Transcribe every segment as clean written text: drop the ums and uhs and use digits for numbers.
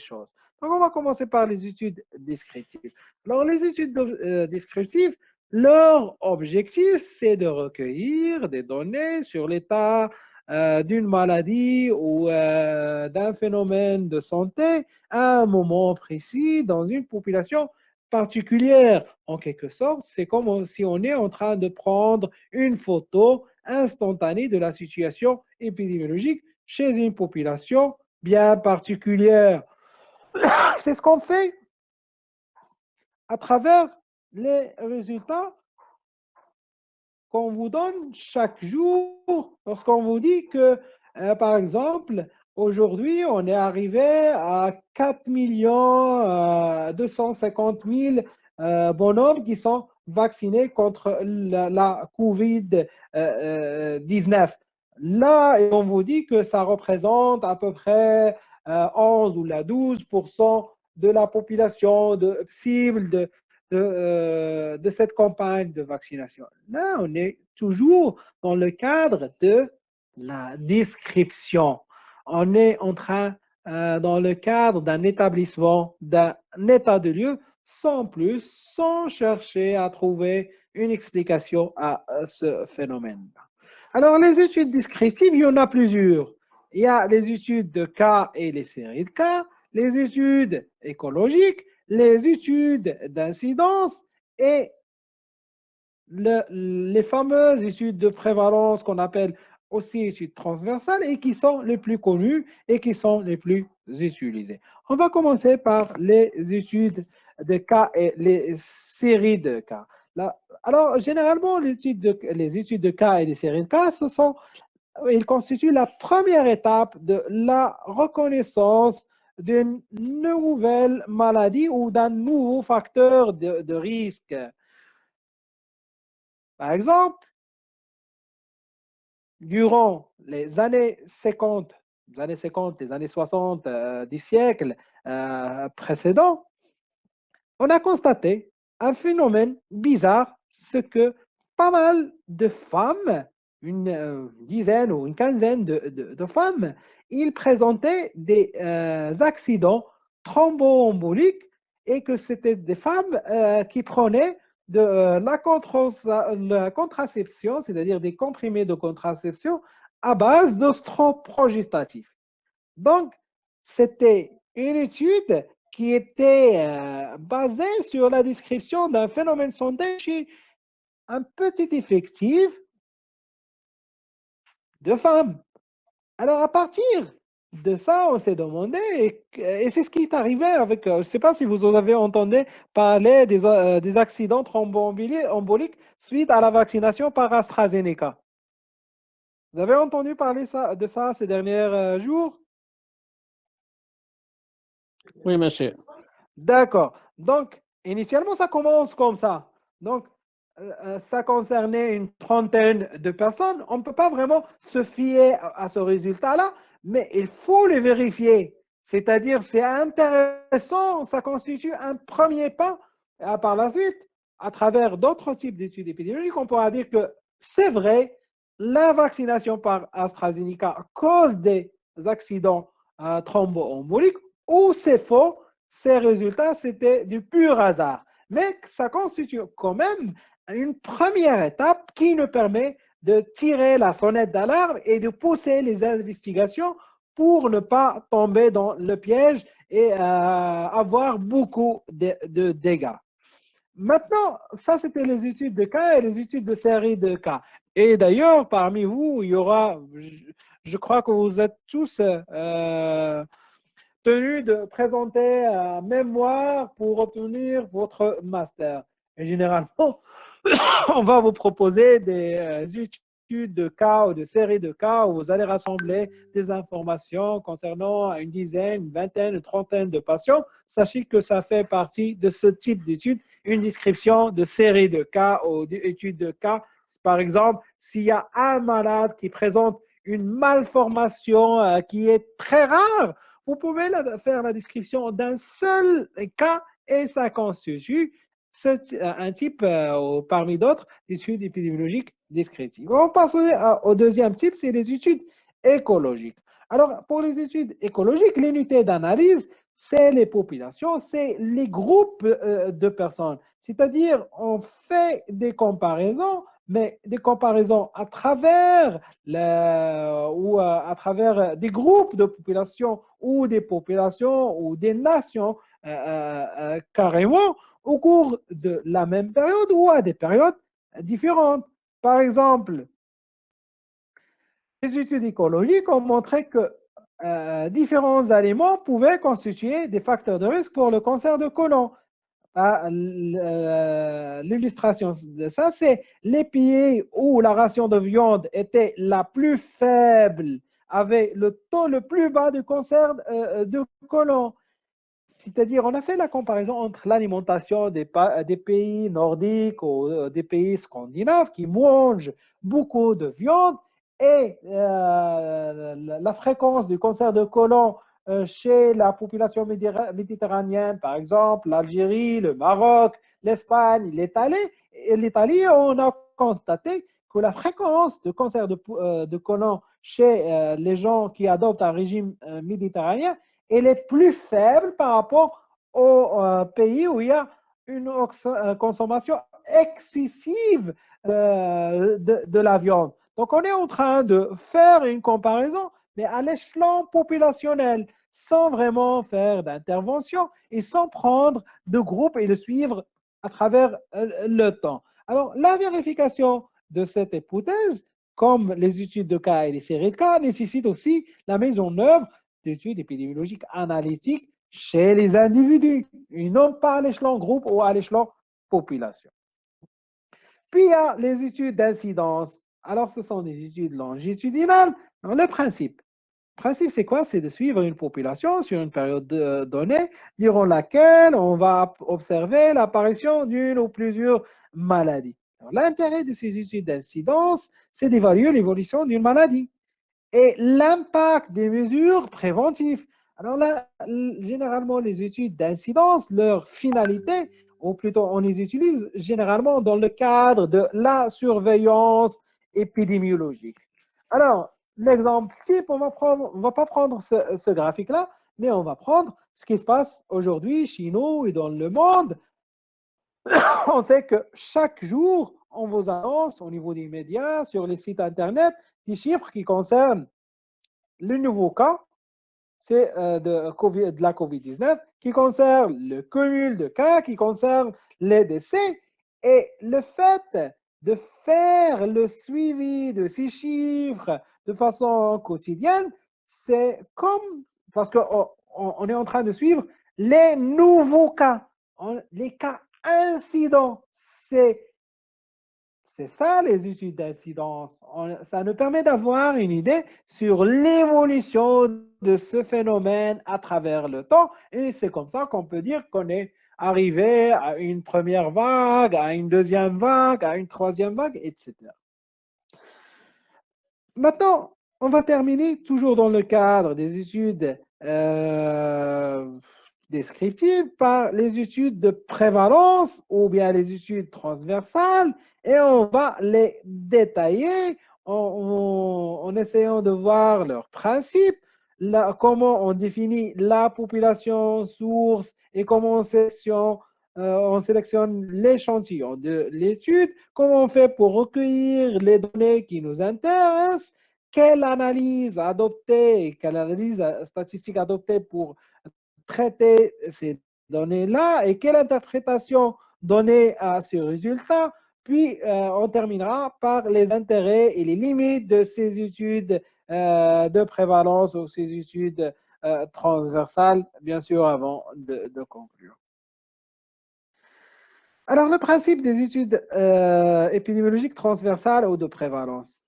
choses. Donc, on va commencer par les études descriptives. Alors, les études descriptives, leur objectif, c'est de recueillir des données sur l'état d'une maladie ou d'un phénomène de santé à un moment précis dans une population particulière. En quelque sorte, c'est comme si on est en train de prendre une photo instantanée de la situation épidémiologique chez une population bien particulière. C'est ce qu'on fait à travers les résultats qu'on vous donne chaque jour lorsqu'on vous dit que, par exemple, aujourd'hui, on est arrivé à 4 250 000 bonhommes qui sont vaccinés contre la COVID-19. Là, on vous dit que ça représente à peu près 11 ou 12% de la population cible de cette campagne de vaccination. Là, on est toujours dans le cadre de la description. On est en train, dans le cadre d'un établissement, d'un état de lieu, sans plus, sans chercher à trouver une explication à ce phénomène. Alors, les études descriptives, il y en a plusieurs. Il y a les études de cas et les séries de cas, les études écologiques, les études d'incidence et les fameuses études de prévalence qu'on appelle aussi études transversales et qui sont les plus connues et qui sont les plus utilisées. On va commencer par les études de cas et les séries de cas. Alors, généralement, les études de cas et les séries de cas, ils constituent la première étape de la reconnaissance d'une nouvelle maladie ou d'un nouveau facteur de risque. Par exemple, durant les années 50, les années 60 du siècle précédent, on a constaté un phénomène bizarre, ce que pas mal de femmes, une dizaine ou une quinzaine de femmes, ils présentaient des accidents thromboemboliques et que c'était des femmes qui prenaient de la contraception, c'est-à-dire des comprimés de contraception à base d'ostroprogestatifs. Donc, c'était une étude qui était basée sur la description d'un phénomène santé chez un petit effectif de femmes. Alors, à partir de ça, on s'est demandé, et c'est ce qui est arrivé avec, je ne sais pas si vous en avez entendu parler des accidents thromboemboliques suite à la vaccination par AstraZeneca. Vous avez entendu parler de ça ces derniers jours? Oui, monsieur. D'accord. Donc, initialement, ça commence comme ça. Donc, ça concernait une trentaine de personnes. On ne peut pas vraiment se fier à ce résultat-là, mais il faut le vérifier. C'est-à-dire, c'est intéressant, ça constitue un premier pas. Et par la suite, à travers d'autres types d'études épidémiologiques, on pourra dire que c'est vrai, la vaccination par AstraZeneca cause des accidents thromboemboliques, ou c'est faux, ces résultats, c'était du pur hasard. Mais ça constitue quand même une première étape qui nous permet de tirer la sonnette d'alarme et de pousser les investigations pour ne pas tomber dans le piège et avoir beaucoup de dégâts. Maintenant, ça, c'était les études de cas et les études de série de cas. Et d'ailleurs, parmi vous, il y aura, je crois que vous êtes tous tenus de présenter un mémoire pour obtenir votre master. Et généralement, on va vous proposer des études de cas ou de séries de cas où vous allez rassembler des informations concernant une dizaine, une vingtaine, une trentaine de patients. Sachez que ça fait partie de ce type d'études, une description de séries de cas ou d'études de cas. Par exemple, s'il y a un malade qui présente une malformation qui est très rare, vous pouvez faire la description d'un seul cas et ça constitue un type parmi d'autres d'études épidémiologiques descriptives. On passe au deuxième type, c'est les études écologiques. Alors, pour les études écologiques, l'unité d'analyse, c'est les populations, c'est les groupes de personnes. C'est-à-dire, on fait des comparaisons, mais des comparaisons à travers, à travers des groupes de populations ou des nations carrément au cours de la même période ou à des périodes différentes. Par exemple, les études écologiques ont montré que différents aliments pouvaient constituer des facteurs de risque pour le cancer de côlon. L'illustration de ça, c'est les pays où la ration de viande était la plus faible, avait le taux le plus bas de cancer de côlon. C'est-à-dire, on a fait la comparaison entre l'alimentation des pays nordiques ou des pays scandinaves qui mangent beaucoup de viande et la fréquence du cancer de côlon chez la population méditerranéenne, par exemple, l'Algérie, le Maroc, l'Espagne, l'Italie, on a constaté que la fréquence de cancer de côlon chez les gens qui adoptent un régime méditerranéen elle est plus faible par rapport aux pays où il y a une consommation excessive de la viande. Donc, on est en train de faire une comparaison, mais à l'échelon populationnel, sans vraiment faire d'intervention et sans prendre de groupe et le suivre à travers le temps. Alors, la vérification de cette hypothèse, comme les études de cas et les séries de cas, nécessite aussi la mise en œuvre d'études épidémiologiques analytiques chez les individus, et non pas à l'échelon groupe ou à l'échelon population. Puis il y a les études d'incidence. Alors, ce sont des études longitudinales. Alors, le principe, c'est quoi? C'est de suivre une population sur une période donnée, durant laquelle on va observer l'apparition d'une ou plusieurs maladies. L'intérêt de ces études d'incidence, c'est d'évaluer l'évolution d'une maladie et l'impact des mesures préventives. Alors là, généralement, les études d'incidence, leur finalité, ou plutôt on les utilise généralement dans le cadre de la surveillance épidémiologique. Alors, l'exemple type, on ne va pas prendre ce graphique-là, mais on va prendre ce qui se passe aujourd'hui chez nous et dans le monde. On sait que chaque jour, on vous annonce au niveau des médias, sur les sites Internet, des chiffres qui concernent le nouveau cas, c'est de la COVID-19 qui concerne le cumul de cas, qui concerne les décès. Et le fait de faire le suivi de ces chiffres de façon quotidienne, c'est comme, parce qu'on on est en train de suivre les nouveaux cas, les cas incidents. C'est ça les études d'incidence. Ça nous permet d'avoir une idée sur l'évolution de ce phénomène à travers le temps. Et c'est comme ça qu'on peut dire qu'on est arrivé à une première vague, à une deuxième vague, à une troisième vague, etc. Maintenant, on va terminer toujours dans le cadre des études descriptives par les études de prévalence ou bien les études transversales et on va les détailler en essayant de voir leurs principes, comment on définit la population source et comment on sélectionne l'échantillon de l'étude, comment on fait pour recueillir les données qui nous intéressent, quelle analyse adopter, quelle analyse statistique adopter pour traiter ces données-là et quelle interprétation donner à ce résultat. Puis, on terminera par les intérêts et les limites de ces études de prévalence ou ces études transversales, bien sûr, avant de conclure. Alors, le principe des études épidémiologiques transversales ou de prévalence.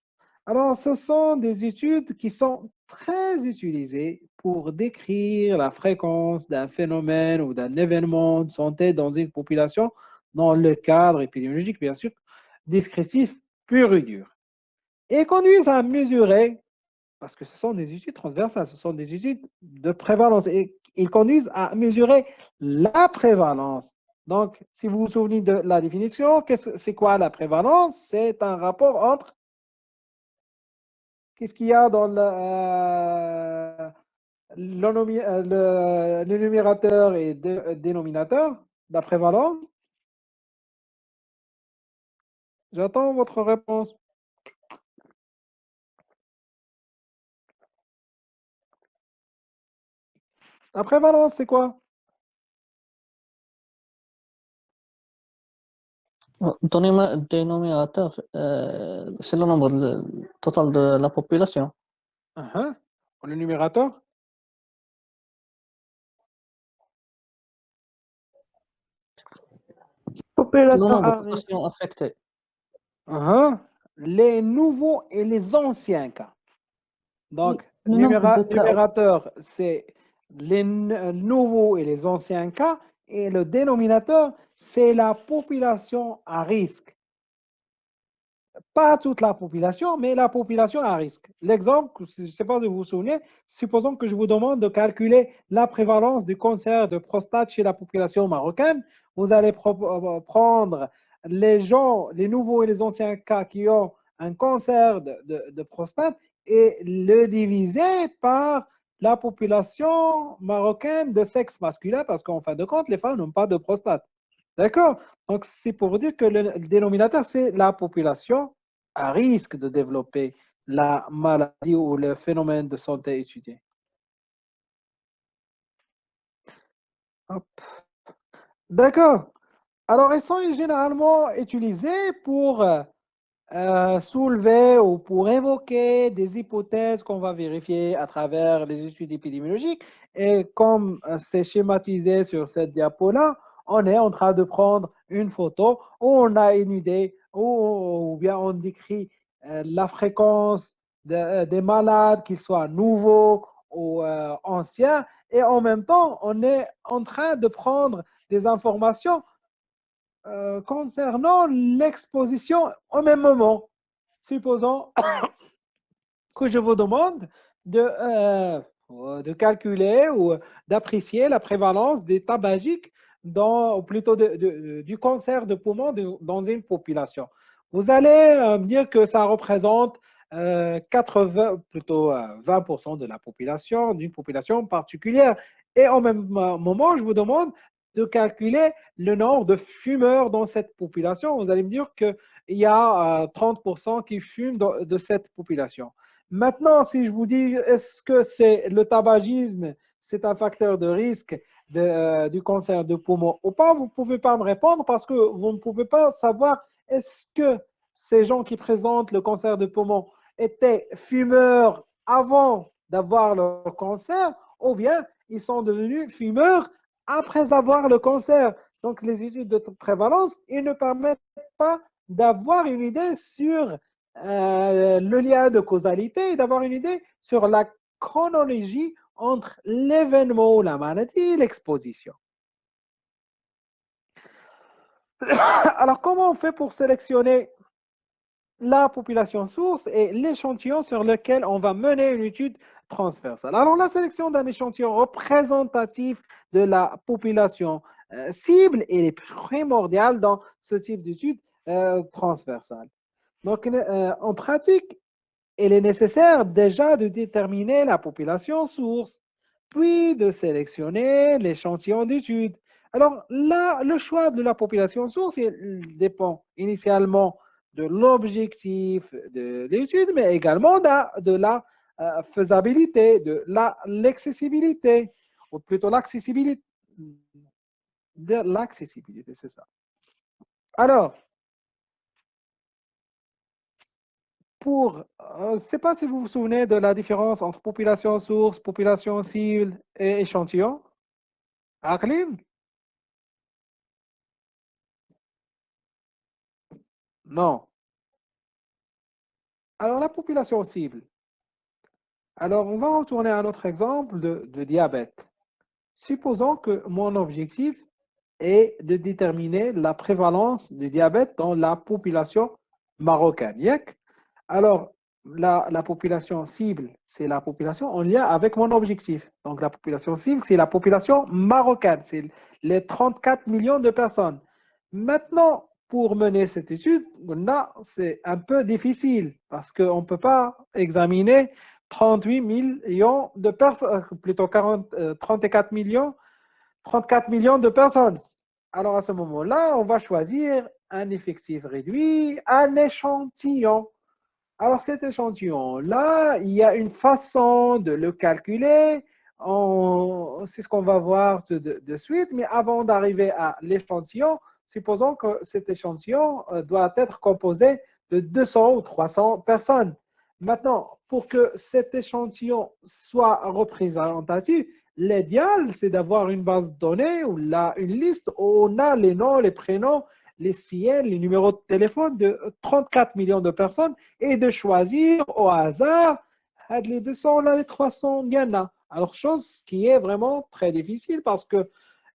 Alors, ce sont des études qui sont très utilisées pour décrire la fréquence d'un phénomène ou d'un événement de santé dans une population dans le cadre épidémiologique, bien sûr, descriptif pur et dur. Et conduisent à mesurer, parce que ce sont des études transversales, ce sont des études de prévalence, et ils conduisent à mesurer la prévalence. Donc, si vous vous souvenez de la définition, c'est quoi la prévalence? C'est un rapport entre qu'est-ce qu'il y a dans le numérateur et dénominateur, la prévalence. J'attends votre réponse. La prévalence, c'est quoi? Ton dénominateur, c'est le nombre total de la population. Uh-huh. Le numérateur? C'est le Population nombre de à risque. patients affectés. Uh-huh. Les nouveaux et les anciens cas. Donc, Oui, le nombre de cas. numérateur, c'est les nouveaux et les anciens cas. Et le dénominateur, c'est la population à risque. Pas toute la population, mais la population à risque. L'exemple, je ne sais pas si vous vous souvenez, supposons que je vous demande de calculer la prévalence du cancer de prostate chez la population marocaine. Vous allez prendre les gens, les nouveaux et les anciens cas qui ont un cancer de prostate et le diviser par la population marocaine de sexe masculin, parce qu'en fin de compte, les femmes n'ont pas de prostate. D'accord? Donc, c'est pour dire que le dénominateur, c'est la population à risque de développer la maladie ou le phénomène de santé étudié. Hop. D'accord. Alors, ils sont généralement utilisés pour soulever ou pour évoquer des hypothèses qu'on va vérifier à travers les études épidémiologiques. Et comme c'est schématisé sur cette diapo-là, on est en train de prendre une photo où on a une idée, ou bien on décrit la fréquence des malades, qu'ils soient nouveaux ou anciens, et en même temps, on est en train de prendre des informations concernant l'exposition au même moment. Supposons que je vous demande de calculer ou d'apprécier la prévalence des tabagiques ou plutôt du cancer de poumon dans une population. Vous allez me dire que ça représente 80, plutôt 20% de la population, d'une population particulière. Et en même moment, je vous demande de calculer le nombre de fumeurs dans cette population. Vous allez me dire qu'il y a 30% qui fument de cette population. Maintenant, si je vous dis, est-ce que c'est le tabagisme, c'est un facteur de risque du cancer de poumon ou pas, vous ne pouvez pas me répondre parce que vous ne pouvez pas savoir est-ce que ces gens qui présentent le cancer de poumon étaient fumeurs avant d'avoir le cancer ou bien ils sont devenus fumeurs après avoir le cancer. Donc, les études de prévalence, ils ne permettent pas d'avoir une idée sur le lien de causalité et d'avoir une idée sur la chronologie entre l'événement ou la maladie et l'exposition. Alors, comment on fait pour sélectionner la population source et l'échantillon sur lequel on va mener une étude transversale? Alors, la sélection d'un échantillon représentatif de la population cible est primordiale dans ce type d'étude transversale. Donc, en pratique, il est nécessaire déjà de déterminer la population source, puis de sélectionner l'échantillon d'étude. Alors là, le choix de la population source dépend initialement de l'objectif de l'étude, mais également de la faisabilité, de l'accessibilité, ou plutôt l'accessibilité, de l'accessibilité, c'est ça. Alors, je ne sais pas si vous vous souvenez de la différence entre population source, population cible et échantillon. Aqlim? Non. Alors, la population cible. Alors, on va retourner à notre exemple de diabète. Supposons que mon objectif est de déterminer la prévalence du diabète dans la population marocaine. Alors, la population cible, c'est la population en lien avec mon objectif. Donc, la population cible, c'est la population marocaine, c'est les 34 millions de personnes. Maintenant, pour mener cette étude, là, c'est un peu difficile parce qu'on ne peut pas examiner 38 millions de personnes, plutôt 34 millions de personnes. Alors à ce moment-là, on va choisir un effectif réduit, un échantillon. Alors cet échantillon-là, il y a une façon de le calculer. C'est ce qu'on va voir de suite. Mais avant d'arriver à l'échantillon, supposons que cet échantillon doit être composé de 200 ou 300 personnes. Maintenant, pour que cet échantillon soit représentatif, l'idéal, c'est d'avoir une base de données ou là, une liste où on a les noms, les prénoms, les siens, les numéros de téléphone de 34 millions de personnes et de choisir au hasard les 200, là, les 300, il y en a. Alors, chose qui est vraiment très difficile parce que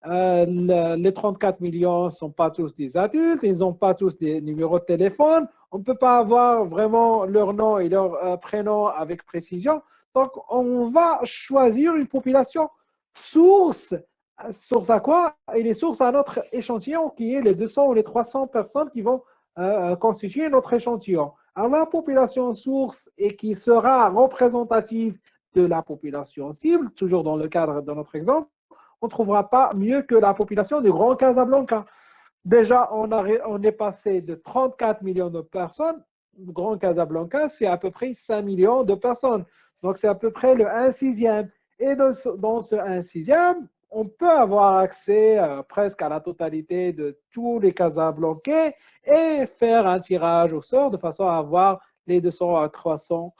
les 34 millions ne sont pas tous des adultes, ils n'ont pas tous des numéros de téléphone, on ne peut pas avoir vraiment leur nom et leur prénom avec précision. Donc, on va choisir une population source. Source à quoi? Il est source à notre échantillon qui est les 200 ou les 300 personnes qui vont constituer notre échantillon. Alors, la population source et qui sera représentative de la population cible, toujours dans le cadre de notre exemple, on ne trouvera pas mieux que la population du Grand Casablanca. Déjà, on est passé de 34 millions de personnes. Le Grand Casablanca, c'est à peu près 5 millions de personnes. Donc, c'est à peu près le 1 sixième. Et dans ce 1 sixième, on peut avoir accès presque à la totalité de tous les Casablancais et faire un tirage au sort de façon à avoir les 200 à 300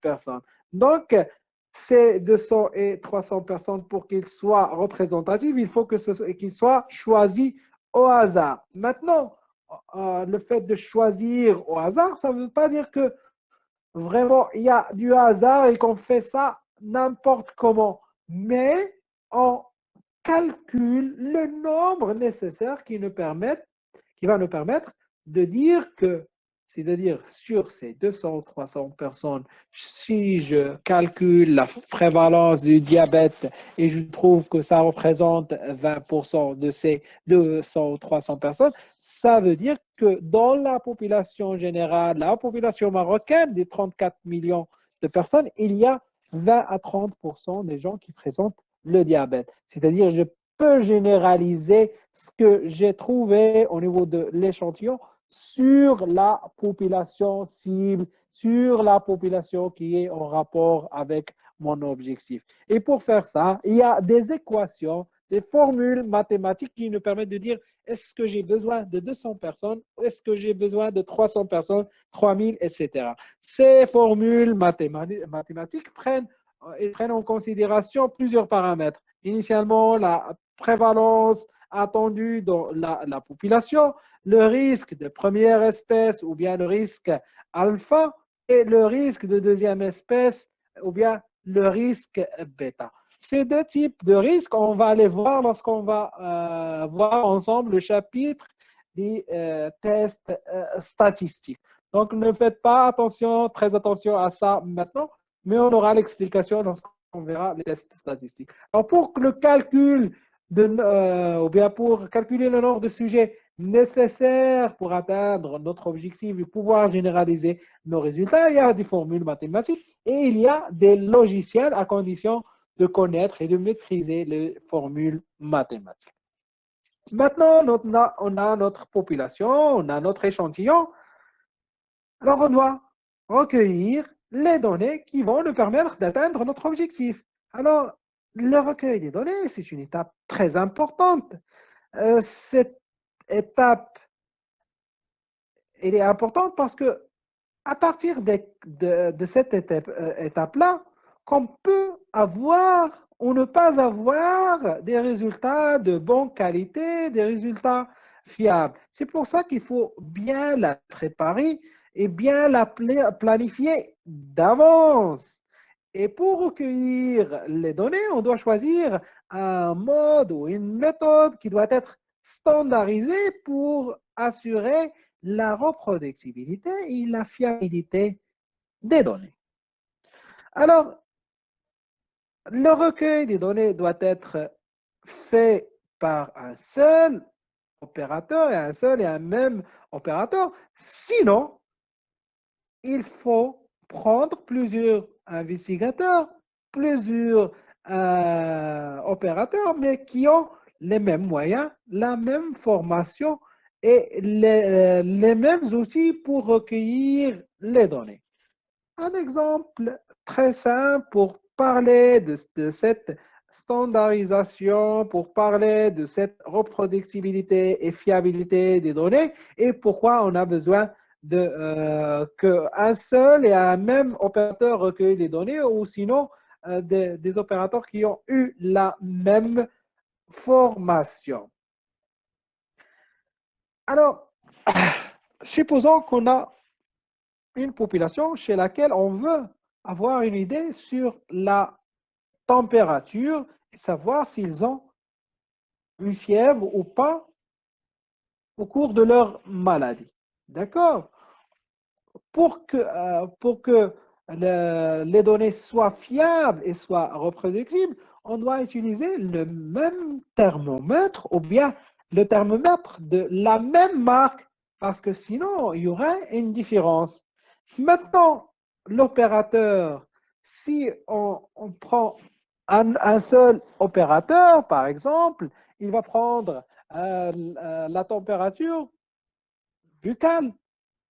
personnes. Donc, ces 200 et 300 personnes, pour qu'ils soient représentatifs, il faut qu'ils soient choisis au hasard. Maintenant, le fait de choisir au hasard, ça ne veut pas dire que vraiment il y a du hasard et qu'on fait ça n'importe comment. Mais on calcule le nombre nécessaire qui va nous permettre de dire que, c'est-à-dire sur ces 200 ou 300 personnes, si je calcule la prévalence du diabète et je trouve que ça représente 20% de ces 200 ou 300 personnes, ça veut dire que dans la population générale, la population marocaine des 34 millions de personnes, il y a 20 à 30% des gens qui présentent le diabète. C'est-à-dire, je peux généraliser ce que j'ai trouvé au niveau de l'échantillon sur la population cible, sur la population qui est en rapport avec mon objectif. Et pour faire ça, il y a des équations, des formules mathématiques qui nous permettent de dire est-ce que j'ai besoin de 200 personnes, est-ce que j'ai besoin de 300 personnes, 3000, etc. Ces formules mathématiques prennent en considération plusieurs paramètres. Initialement, la prévalence attendue dans la population, le risque de première espèce ou bien le risque alpha et le risque de deuxième espèce ou bien le risque bêta. Ces deux types de risques, on va les voir lorsqu'on va voir ensemble le chapitre des tests statistiques. Donc, ne faites pas attention, très attention à ça maintenant, mais on aura l'explication lorsqu'on verra les tests statistiques. Alors, pour le calcul ou bien pour calculer le nombre de sujets nécessaires pour atteindre notre objectif et pouvoir généraliser nos résultats, il y a des formules mathématiques et il y a des logiciels à condition de connaître et de maîtriser les formules mathématiques. Maintenant, on a notre population, on a notre échantillon. Alors, on doit recueillir les données qui vont nous permettre d'atteindre notre objectif. Alors, le recueil des données, c'est une étape très importante. Cette étape, elle est importante parce que à partir de cette étape-là, qu'on peut avoir ou ne pas avoir des résultats de bonne qualité, des résultats fiables. C'est pour ça qu'il faut bien la préparer et bien la planifier d'avance. Et pour recueillir les données, on doit choisir un mode ou une méthode qui doit être standardisée pour assurer la reproductibilité et la fiabilité des données. Alors, le recueil des données doit être fait par un seul opérateur et un seul et un même opérateur. Sinon, il faut prendre plusieurs investigateurs, plusieurs opérateurs, mais qui ont les mêmes moyens, la même formation et les mêmes outils pour recueillir les données. Un exemple très simple pour parler de cette standardisation, pour parler de cette reproductibilité et fiabilité des données et pourquoi on a besoin qu'un seul et un même opérateur recueille les données ou sinon des opérateurs qui ont eu la même formation. Alors, supposons qu'on a une population chez laquelle on veut avoir une idée sur la température et savoir s'ils ont une fièvre ou pas au cours de leur maladie. D'accord? Pour que les données soient fiables et soient reproductibles, on doit utiliser le même thermomètre ou bien le thermomètre de la même marque parce que sinon, il y aurait une différence. Maintenant, l'opérateur, si on prend un seul opérateur, par exemple, il va prendre la température buccale.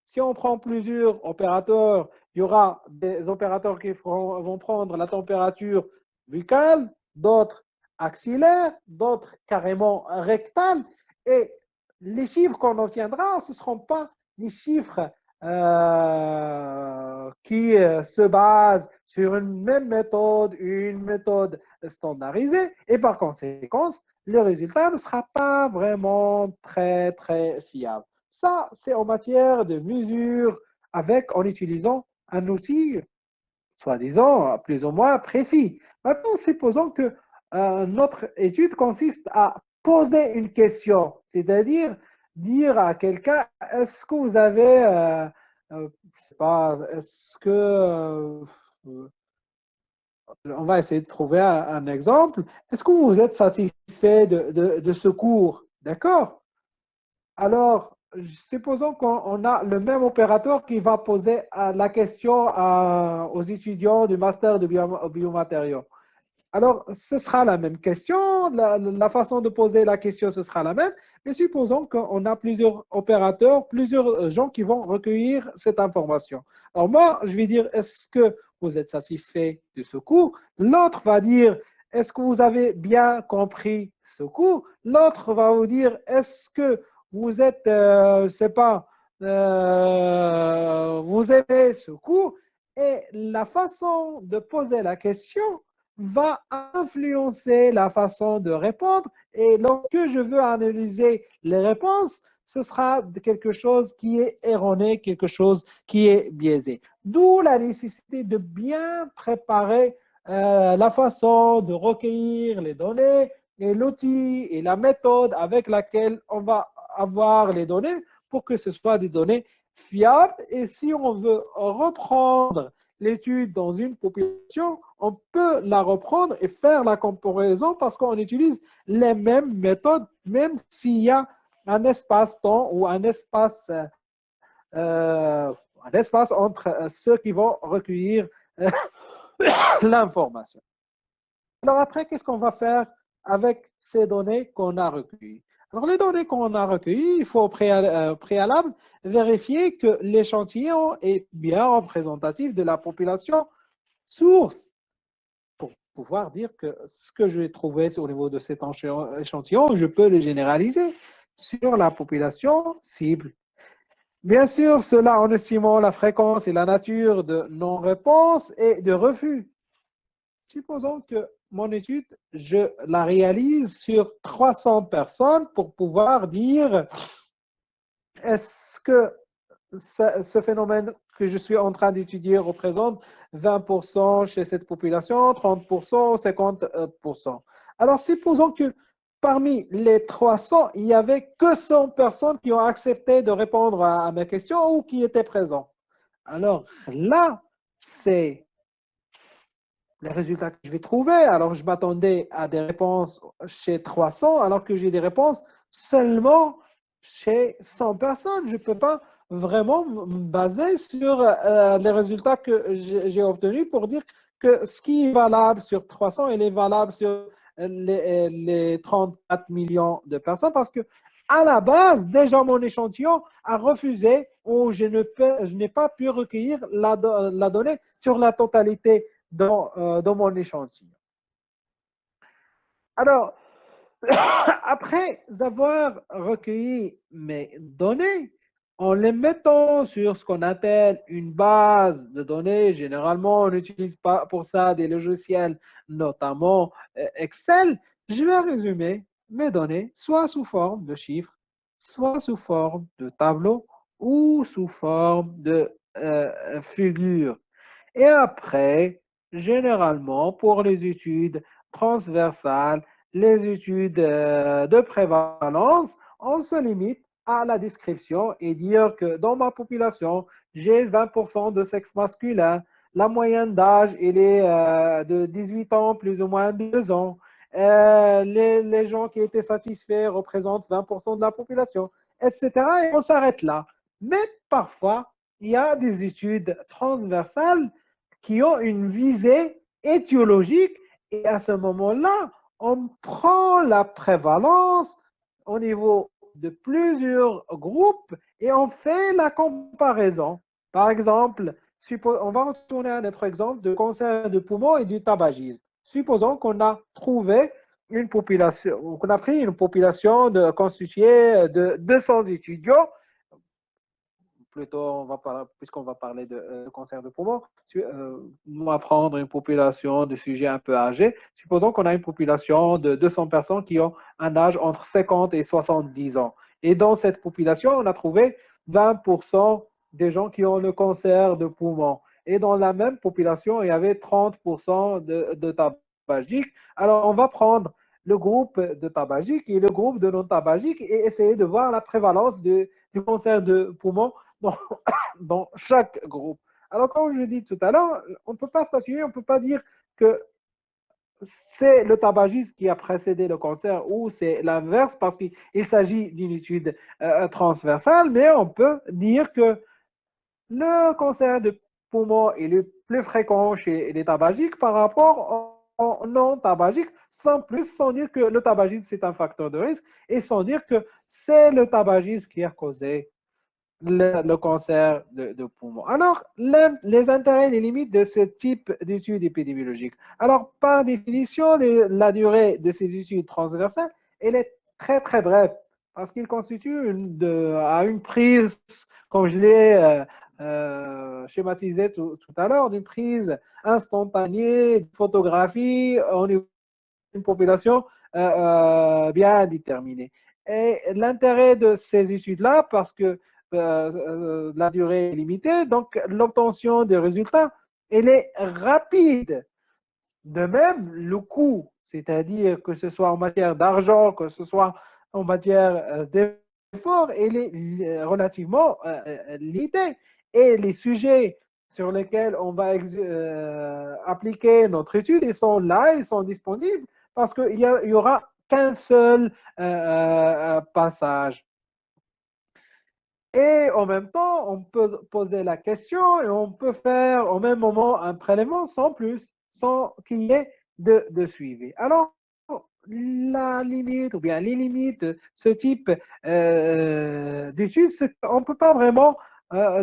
Si on prend plusieurs opérateurs, il y aura des opérateurs qui vont prendre la température buccale, d'autres axillaires, d'autres carrément rectales. Et les chiffres qu'on obtiendra, ce ne seront pas des chiffres qui se basent sur une méthode standardisée. Et par conséquent, le résultat ne sera pas vraiment très, très fiable. Ça, c'est en matière de mesure en utilisant un outil, soi-disant, plus ou moins précis. Maintenant, supposons que notre étude consiste à poser une question, c'est-à-dire dire à quelqu'un, est-ce que vous avez, je sais pas, est-ce que, on va essayer de trouver un exemple, est-ce que vous êtes satisfait de ce cours? D'accord? Alors, supposons qu'on a le même opérateur qui va poser la question aux étudiants du master de biomatériaux. Alors, ce sera la même question, la façon de poser la question, ce sera la même, mais supposons qu'on a plusieurs opérateurs, plusieurs gens qui vont recueillir cette information. Alors moi, je vais dire, est-ce que vous êtes satisfait de ce cours? L'autre va dire, est-ce que vous avez bien compris ce cours? L'autre va vous dire, est-ce que vous êtes, je ne sais pas, vous aimez ce cours? Et la façon de poser la question va influencer la façon de répondre. Et lorsque je veux analyser les réponses, ce sera quelque chose qui est erroné, quelque chose qui est biaisé. D'où la nécessité de bien préparer la façon de recueillir les données et l'outil et la méthode avec laquelle on va avoir les données pour que ce soit des données fiables. Et si on veut reprendre l'étude dans une population, on peut la reprendre et faire la comparaison parce qu'on utilise les mêmes méthodes, même s'il y a un espace-temps ou un espace entre ceux qui vont recueillir l'information. Alors après, qu'est-ce qu'on va faire avec ces données qu'on a recueillies? Alors les données qu'on a recueillies, il faut au préalable vérifier que l'échantillon est bien représentatif de la population source pour pouvoir dire que ce que j'ai trouvé au niveau de cet échantillon, je peux le généraliser sur la population cible. Bien sûr, cela en estimant la fréquence et la nature de non-réponse et de refus. Supposons que mon étude, je la réalise sur 300 personnes pour pouvoir dire est-ce que ce phénomène que je suis en train d'étudier représente 20% chez cette population, 30%, 50%. Alors, supposons que parmi les 300, il n'y avait que 100 personnes qui ont accepté de répondre à mes questions ou qui étaient présents. Alors là, c'est les résultats que je vais trouver. Alors, je m'attendais à des réponses chez 300, alors que j'ai des réponses seulement chez 100 personnes. Je ne peux pas vraiment me baser sur les résultats que j'ai obtenus pour dire que ce qui est valable sur 300, il est valable sur les 34 millions de personnes parce que à la base, déjà mon échantillon a refusé ou je n'ai pas pu recueillir la donnée sur la totalité dans mon échantillon. Alors, après avoir recueilli mes données, en les mettant sur ce qu'on appelle une base de données, généralement on n'utilise pas pour ça des logiciels, notamment Excel, je vais résumer mes données soit sous forme de chiffres, soit sous forme de tableaux ou sous forme de figures. Et après, généralement, pour les études transversales, les études de prévalence, on se limite à la description et dire que dans ma population, j'ai 20% de sexe masculin. La moyenne d'âge, elle est de 18 ans, plus ou moins 2 ans. Les gens qui étaient satisfaits représentent 20% de la population, etc. Et on s'arrête là. Mais parfois, il y a des études transversales qui ont une visée étiologique et à ce moment-là, on prend la prévalence au niveau de plusieurs groupes et on fait la comparaison. Par exemple, on va retourner à notre exemple de cancer de poumon et du tabagisme. Supposons qu'on a trouvé une population, qu'on a pris une population constituée de 200 étudiants plutôt, puisqu'on va parler de cancer de poumon, on va prendre une population de sujets un peu âgés. Supposons qu'on a une population de 200 personnes qui ont un âge entre 50 et 70 ans. Et dans cette population, on a trouvé 20% des gens qui ont le cancer de poumon. Et dans la même population, il y avait 30% de tabagiques. Alors, on va prendre le groupe de tabagiques et le groupe de non-tabagiques et essayer de voir la prévalence du cancer de poumon dans, dans chaque groupe. Alors, comme je dis tout à l'heure, on ne peut pas statuer, on ne peut pas dire que c'est le tabagisme qui a précédé le cancer ou c'est l'inverse parce qu'il s'agit d'une étude transversale, mais on peut dire que le cancer de poumon est le plus fréquent chez les tabagiques par rapport aux non-tabagiques, sans dire que le tabagisme c'est un facteur de risque et sans dire que c'est le tabagisme qui a causé le cancer de poumon. Alors, les intérêts et les limites de ce type d'études épidémiologiques. Alors, par définition, la durée de ces études transversales, elle est très, très brève parce qu'il constitue à une prise, comme je l'ai schématisé tout à l'heure, d'une prise instantanée, de photographie, on est une population bien déterminée. Et l'intérêt de ces études-là, parce que la durée est limitée, donc l'obtention des résultats, elle est rapide. De même, le coût, c'est-à-dire que ce soit en matière d'argent, que ce soit en matière d'effort, il est relativement limité. Et les sujets sur lesquels on va appliquer notre étude, ils sont là, ils sont disponibles, parce qu'il y aura qu'un seul passage. Et en même temps, on peut poser la question et on peut faire au même moment un prélèvement sans plus, sans qu'il y ait de suivi. Alors, la limite ou bien les limites de ce type d'études, c'est qu'on ne peut pas vraiment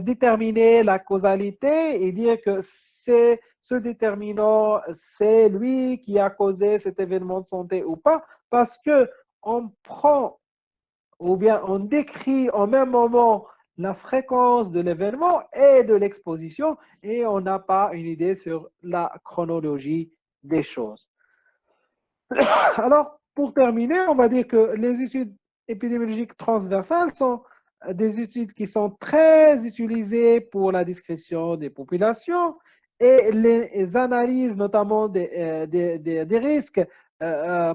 déterminer la causalité et dire que c'est ce déterminant, c'est lui qui a causé cet événement de santé ou pas, parce que on prend ou bien on décrit en même moment la fréquence de l'événement et de l'exposition et on n'a pas une idée sur la chronologie des choses. Alors, pour terminer, on va dire que les études épidémiologiques transversales sont des études qui sont très utilisées pour la description des populations et les analyses notamment des risques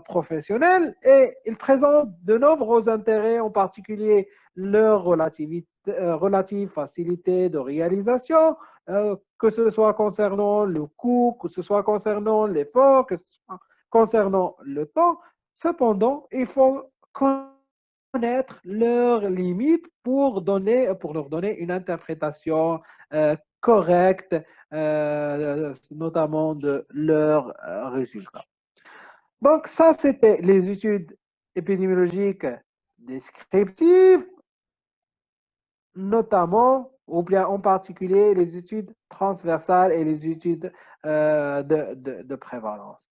professionnels et ils présentent de nombreux intérêts, en particulier leur relative facilité de réalisation, que ce soit concernant le coût, que ce soit concernant l'effort, que ce soit concernant le temps. Cependant, il faut connaître leurs limites pour leur donner une interprétation correcte, notamment de leurs résultats. Donc, ça, c'était les études épidémiologiques descriptives, notamment, ou bien en particulier, les études transversales et les études de prévalence.